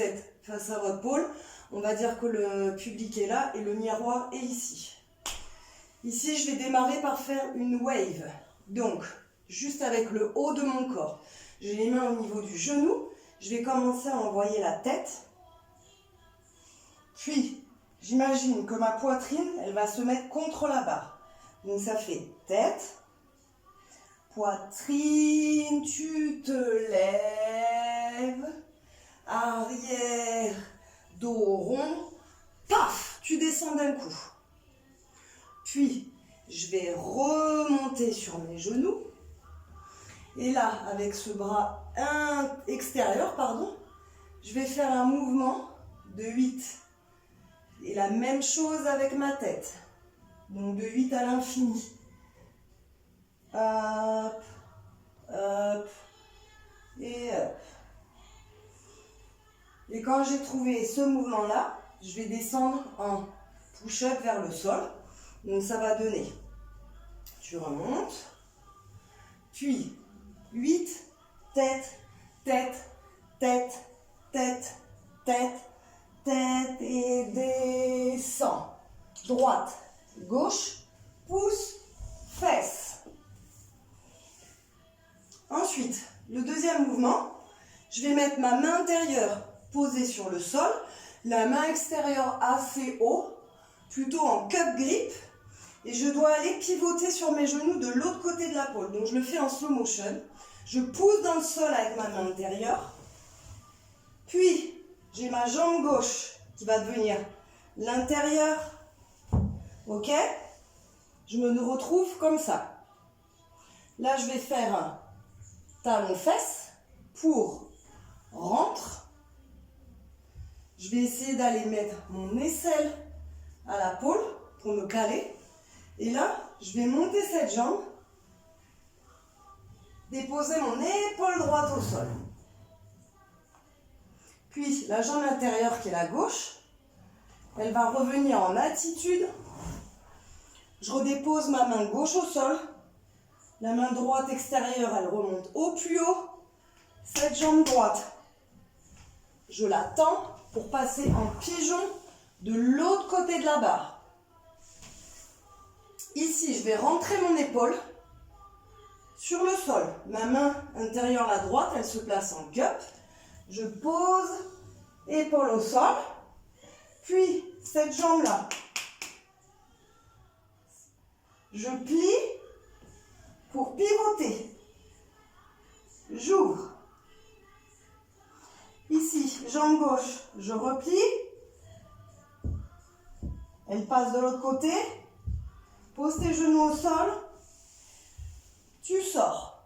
tête face à votre pôle. On va dire que le public est là et le miroir est ici. Ici, je vais démarrer par faire une wave. Donc, juste avec le haut de mon corps. J'ai les mains au niveau du genou. Je vais commencer à envoyer la tête. Puis, j'imagine que ma poitrine, elle va se mettre contre la barre. Donc, ça fait tête, poitrine, tu te lèves, arrière, dos rond, paf, tu descends d'un coup. Puis, je vais remonter sur mes genoux. Et là, avec ce bras extérieur, je vais faire un mouvement de 8. Et la même chose avec ma tête. Donc de 8 à l'infini. Hop, hop, et hop. Et quand j'ai trouvé ce mouvement-là, je vais descendre en push-up vers le sol. Donc ça va donner, tu remontes, puis 8, tête, tête, tête, tête, tête, tête et descends. Droite, gauche, pouce, fesse. Ensuite, le deuxième mouvement, je vais mettre ma main intérieure posée sur le sol, la main extérieure assez haut, plutôt en cup grip, et je dois aller pivoter sur mes genoux de l'autre côté de la pôle. Donc je le fais en slow motion. Je pousse dans le sol avec ma main intérieure, puis j'ai ma jambe gauche qui va devenir l'intérieur. Ok? Je me retrouve comme ça. Là, je vais faire un talon-fesse pour rentre. Je vais essayer d'aller mettre mon aisselle à la pôle pour me caler. Et là, je vais monter cette jambe, déposer mon épaule droite au sol. Puis, la jambe intérieure qui est la gauche, elle va revenir en attitude. Je redépose ma main gauche au sol. La main droite extérieure, elle remonte au plus haut. Cette jambe droite, je la tends pour passer en pigeon de l'autre côté de la barre. Ici, je vais rentrer mon épaule sur le sol. Ma main intérieure, la droite, elle se place en cup. Je pose, épaule au sol. Puis, cette jambe-là, je plie pour pivoter. J'ouvre. Ici, jambe gauche, je replie. Elle passe de l'autre côté. Pose tes genoux au sol. Tu sors.